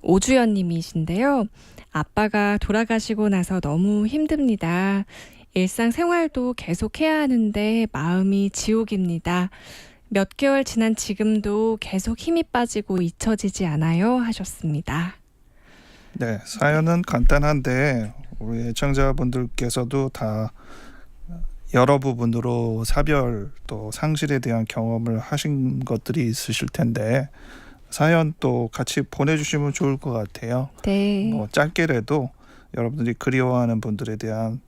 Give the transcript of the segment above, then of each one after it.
오주연 님이신데요. 아빠가 돌아가시고 나서 너무 힘듭니다. 일상생활도 계속 해야 하는데 마음이 지옥입니다. 몇 개월 지난 지금도 계속 힘이 빠지고 잊혀지지 않아요 하셨습니다. 네, 사연은 간단한데 우리 애청자분들께서도 다 여러 부분으로 사별 또 상실에 대한 경험을 하신 것들이 있으실 텐데 사연 또 같이 보내주시면 좋을 것 같아요. 네. 뭐 짧게라도 여러분들이 그리워하는 분들에 대한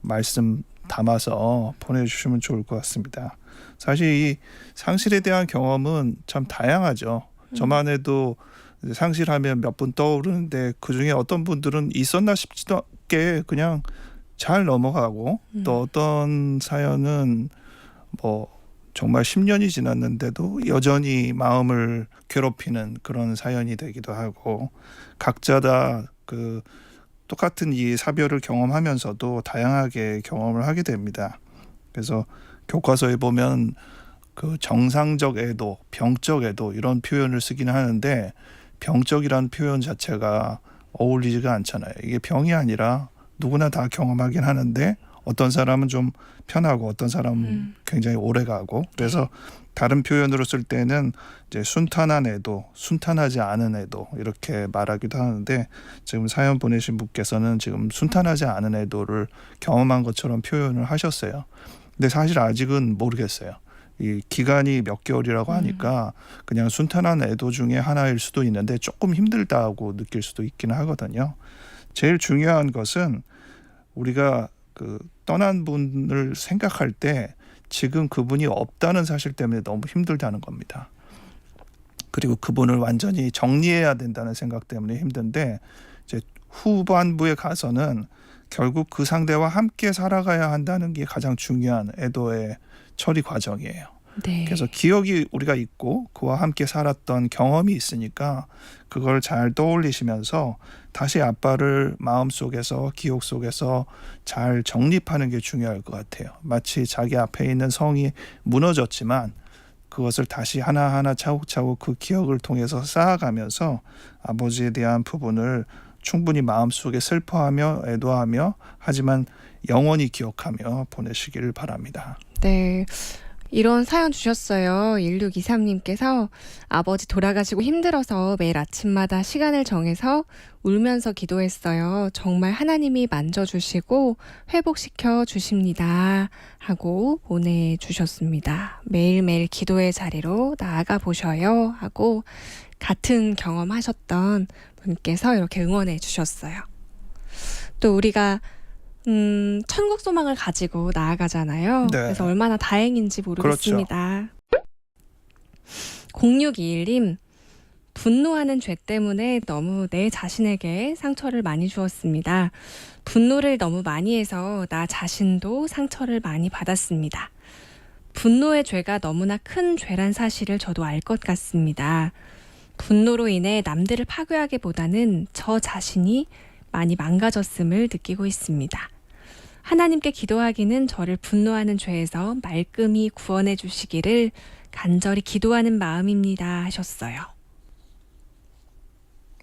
말씀 담아서 보내주시면 좋을 것 같습니다. 사실 이 상실에 대한 경험은 참 다양하죠. 저만 해도 상실하면 몇 분 떠오르는데 그중에 어떤 분들은 있었나 싶지도 않게 그냥 잘 넘어가고 또 어떤 사연은 뭐 정말 10년이 지났는데도 여전히 마음을 괴롭히는 그런 사연이 되기도 하고 각자 다 그 똑같은 이 사별을 경험하면서도 다양하게 경험을 하게 됩니다. 그래서 교과서에 보면 그 정상적 애도, 병적 애도 이런 표현을 쓰긴 하는데 병적이라는 표현 자체가 어울리지가 않잖아요. 이게 병이 아니라 누구나 다 경험하긴 하는데 어떤 사람은 좀 편하고 어떤 사람은 굉장히 오래 가고 그래서 다른 표현으로 쓸 때는 이제 순탄한 애도, 순탄하지 않은 애도 이렇게 말하기도 하는데 지금 사연 보내신 분께서는 지금 순탄하지 않은 애도를 경험한 것처럼 표현을 하셨어요. 근데 사실 아직은 모르겠어요. 이 기간이 몇 개월이라고 하니까 그냥 순탄한 애도 중에 하나일 수도 있는데 조금 힘들다고 느낄 수도 있기는 하거든요. 제일 중요한 것은 우리가 그 떠난 분을 생각할 때 지금 그분이 없다는 사실 때문에 너무 힘들다는 겁니다. 그리고 그분을 완전히 정리해야 된다는 생각 때문에 힘든데 이제 후반부에 가서는 결국 그 상대와 함께 살아가야 한다는 게 가장 중요한 애도의 처리 과정이에요. 네. 그래서 기억이 우리가 있고 그와 함께 살았던 경험이 있으니까 그걸 잘 떠올리시면서 다시 아빠를 마음속에서 기억 속에서 잘 정립하는 게 중요할 것 같아요. 마치 자기 앞에 있는 성이 무너졌지만 그것을 다시 하나하나 차곡차곡 그 기억을 통해서 쌓아가면서 아버지에 대한 부분을 충분히 마음속에 슬퍼하며 애도하며 하지만 영원히 기억하며 보내시기를 바랍니다. 네. 이런 사연 주셨어요. 1623님께서 아버지 돌아가시고 힘들어서 매일 아침마다 시간을 정해서 울면서 기도했어요. 정말 하나님이 만져주시고 회복시켜 주십니다. 하고 보내주셨습니다. 매일매일 기도의 자리로 나아가 보셔요. 하고 같은 경험하셨던 분께서 이렇게 응원해 주셨어요. 또 우리가 천국 소망을 가지고 나아가잖아요. 네. 그래서 얼마나 다행인지 모르겠습니다. 0621님, 분노하는 죄 때문에 너무 내 자신에게 상처를 많이 주었습니다. 분노를 너무 많이 해서 나 자신도 상처를 많이 받았습니다. 분노의 죄가 너무나 큰 죄란 사실을 저도 알 것 같습니다. 분노로 인해 남들을 파괴하기보다는 저 자신이 많이 망가졌음을 느끼고 있습니다. 하나님께 기도하기는 저를 분노하는 죄에서 말끔히 구원해 주시기를 간절히 기도하는 마음입니다 하셨어요.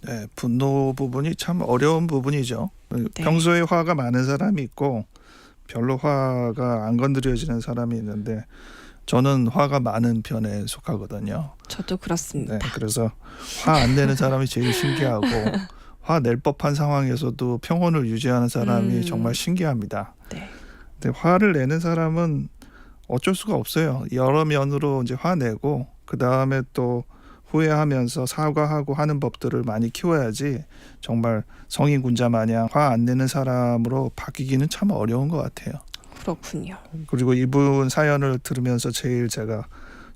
네, 분노 부분이 참 어려운 부분이죠. 네. 평소에 화가 많은 사람이 있고 별로 화가 안 건드려지는 사람이 있는데 저는 화가 많은 편에 속하거든요. 저도 그렇습니다. 네, 그래서 화 안 내는 사람이 제일 신기하고 화 낼 법한 상황에서도 평온을 유지하는 사람이 정말 신기합니다. 네. 근데 화를 내는 사람은 어쩔 수가 없어요. 여러 면으로 이제 화내고 그 다음에 또 후회하면서 사과하고 하는 법들을 많이 키워야지 정말 성인 군자 마냥 화 안 내는 사람으로 바뀌기는 참 어려운 것 같아요. 그렇군요. 그리고 이분 사연을 들으면서 제일 제가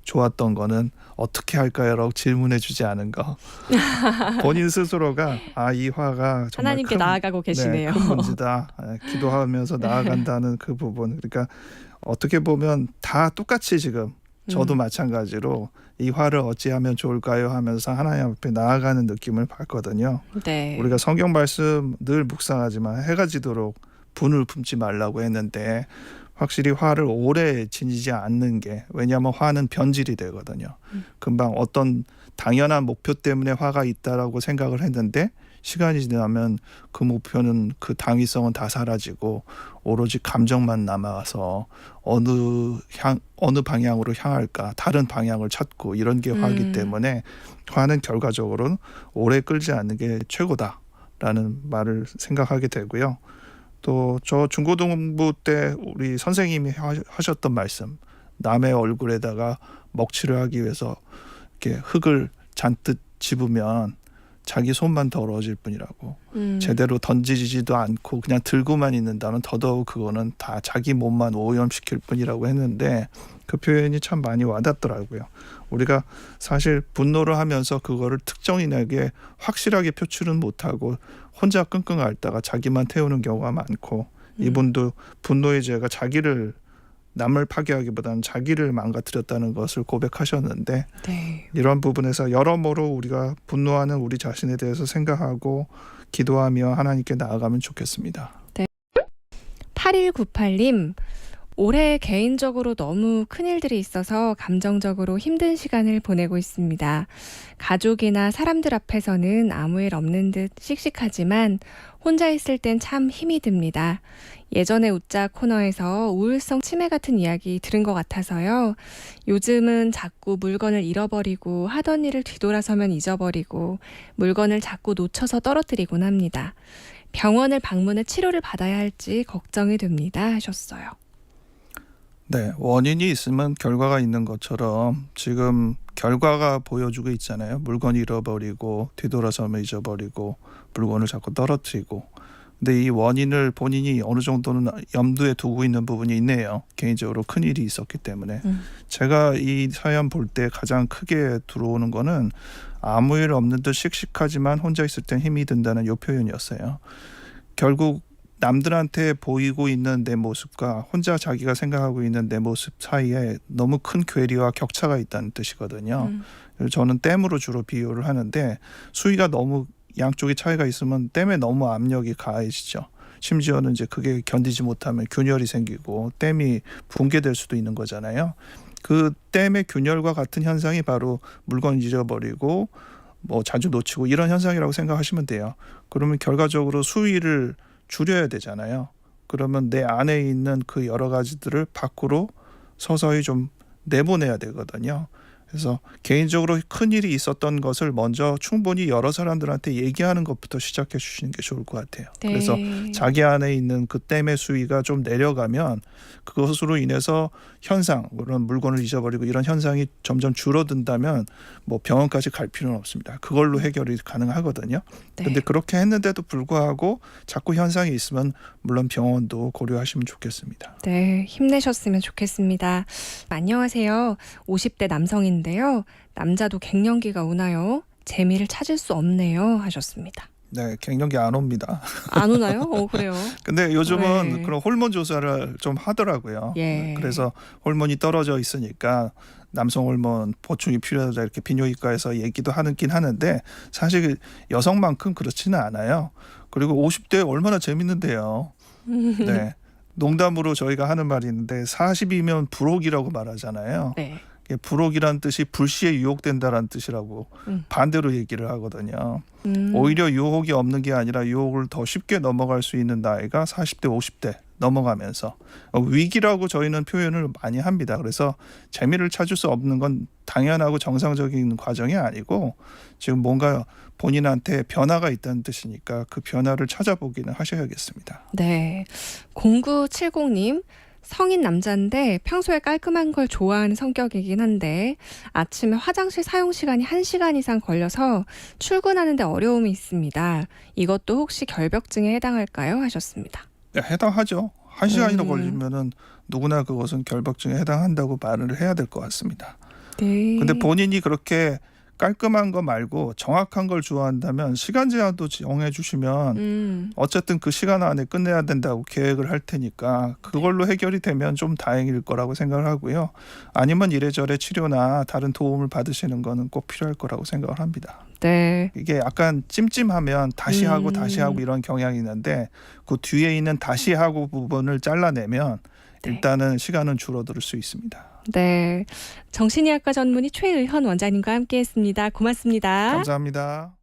좋았던 거는 어떻게 할까요?라고 질문해 주지 않은 거. 본인 스스로가 이 화가 정말 하나님께 나아가고 계시네요. 큰 문제다. 기도하면서 나아간다는 그 부분. 그러니까 어떻게 보면 다 똑같이 지금 저도 마찬가지로 이 화를 어찌하면 좋을까요 하면서 하나님 앞에 나아가는 느낌을 받거든요. 네. 우리가 성경 말씀 늘 묵상하지만 해가 지도록 분을 품지 말라고 했는데 확실히 화를 오래 지니지 않는 게 왜냐하면 화는 변질이 되거든요. 금방 어떤 당연한 목표 때문에 화가 있다라고 생각을 했는데 시간이 지나면 그 목표는 그 당위성은 다 사라지고 오로지 감정만 남아서 어느 방향으로 향할까 다른 방향을 찾고 이런 게 화이기 때문에 화는 결과적으로는 오래 끌지 않는 게 최고다라는 말을 생각하게 되고요. 또 저 중고등부 때 우리 선생님이 하셨던 말씀, 남의 얼굴에다가 먹칠을 하기 위해서 이렇게 흙을 잔뜩 집으면 자기 손만 더러워질 뿐이라고. 제대로 던지지도 않고 그냥 들고만 있는다면 더더욱 그거는 다 자기 몸만 오염시킬 뿐이라고 했는데 그 표현이 참 많이 와닿더라고요. 우리가 사실 분노를 하면서 그거를 특정인에게 확실하게 표출은 못하고 혼자 끙끙 앓다가 자기만 태우는 경우가 많고 이분도 분노의 죄가 자기를 남을 파괴하기보다는 자기를 망가뜨렸다는 것을 고백하셨는데 네. 이런 부분에서 여러모로 우리가 분노하는 우리 자신에 대해서 생각하고 기도하며 하나님께 나아가면 좋겠습니다. 8198님, 올해 개인적으로 너무 큰일들이 있어서 감정적으로 힘든 시간을 보내고 있습니다. 가족이나 사람들 앞에서는 아무 일 없는 듯 씩씩하지만 혼자 있을 땐 참 힘이 듭니다. 예전에 웃자 코너에서 우울성 치매 같은 이야기 들은 것 같아서요. 요즘은 자꾸 물건을 잃어버리고 하던 일을 뒤돌아서면 잊어버리고 물건을 자꾸 놓쳐서 떨어뜨리곤 합니다. 병원을 방문해 치료를 받아야 할지 걱정이 됩니다 하셨어요. 네, 원인이 있으면 결과가 있는 것처럼 지금 결과가 보여주고 있잖아요. 물건 잃어버리고 뒤돌아서면 잊어버리고 물건을 자꾸 떨어뜨리고. 근데 이 원인을 본인이 어느 정도는 염두에 두고 있는 부분이 있네요. 개인적으로 큰일이 있었기 때문에. 제가 이 사연 볼 때 가장 크게 들어오는 거는 아무 일 없는 듯 씩씩하지만 혼자 있을 땐 힘이 든다는 이 표현이었어요. 결국 남들한테 보이고 있는 내 모습과 혼자 자기가 생각하고 있는 내 모습 사이에 너무 큰 괴리와 격차가 있다는 뜻이거든요. 그래서 저는 댐으로 주로 비유를 하는데 수위가 너무 양쪽에 차이가 있으면 댐에 너무 압력이 가해지죠. 심지어는 이제 그게 견디지 못하면 균열이 생기고 댐이 붕괴될 수도 있는 거잖아요. 그 댐의 균열과 같은 현상이 바로 물건 잊어버리고 뭐 자주 놓치고 이런 현상이라고 생각하시면 돼요. 그러면 결과적으로 수위를 줄여야 되잖아요. 그러면 내 안에 있는 그 여러 가지들을 밖으로 서서히 좀 내보내야 되거든요. 그래서 개인적으로 큰일이 있었던 것을 먼저 충분히 여러 사람들한테 얘기하는 것부터 시작해 주시는 게 좋을 것 같아요. 네. 그래서 자기 안에 있는 그 댐의 수위가 좀 내려가면 그것으로 인해서 현상, 그런 물건을 잊어버리고 이런 현상이 점점 줄어든다면 뭐 병원까지 갈 필요는 없습니다. 그걸로 해결이 가능하거든요. 그런데 네. 그렇게 했는데도 불구하고 자꾸 현상이 있으면 물론 병원도 고려하시면 좋겠습니다. 네, 힘내셨으면 좋겠습니다. 안녕하세요. 50대 남성인데요. 남자도 갱년기가 오나요? 재미를 찾을 수 없네요 하셨습니다. 네, 갱년기 안 옵니다. 안 오나요? 그래요. 근데 요즘은 네. 그런 호르몬 조사를 좀 하더라고요. 예. 그래서 호르몬이 떨어져 있으니까 남성 호르몬 보충이 필요하다 이렇게 비뇨기과에서 얘기도 하긴 하는데 사실 여성만큼 그렇지는 않아요. 그리고 50대 얼마나 재밌는데요. 네. 농담으로 저희가 하는 말이 있는데 40이면 불혹이라고 말하잖아요. 네. 불혹이란 뜻이 불시에 유혹된다라는 뜻이라고 반대로 얘기를 하거든요. 오히려 유혹이 없는 게 아니라 유혹을 더 쉽게 넘어갈 수 있는 나이가 40대, 50대 넘어가면서 위기라고 저희는 표현을 많이 합니다. 그래서 재미를 찾을 수 없는 건 당연하고 정상적인 과정이 아니고 지금 뭔가 본인한테 변화가 있다는 뜻이니까 그 변화를 찾아보기는 하셔야겠습니다. 네. 0970님. 성인 남자인데 평소에 깔끔한 걸 좋아하는 성격이긴 한데 아침에 화장실 사용 시간이 1시간 이상 걸려서 출근하는데 어려움이 있습니다. 이것도 혹시 결벽증에 해당할까요? 하셨습니다. 네, 해당하죠. 1시간이나 걸리면은 누구나 그것은 결벽증에 해당한다고 말을 해야 될 것 같습니다. 네. 근데 본인이 그렇게 깔끔한 거 말고 정확한 걸 좋아한다면 시간 제한도 정해 주시면 어쨌든 그 시간 안에 끝내야 된다고 계획을 할 테니까 그걸로 해결이 되면 좀 다행일 거라고 생각을 하고요. 아니면 이래저래 치료나 다른 도움을 받으시는 거는 꼭 필요할 거라고 생각을 합니다. 네. 이게 약간 찜찜하면 다시 하고 다시 하고 이런 경향이 있는데 그 뒤에 있는 다시 하고 부분을 잘라내면 네. 일단은 시간은 줄어들 수 있습니다. 네. 정신의학과 전문의 최의현 원장님과 함께했습니다. 고맙습니다. 감사합니다.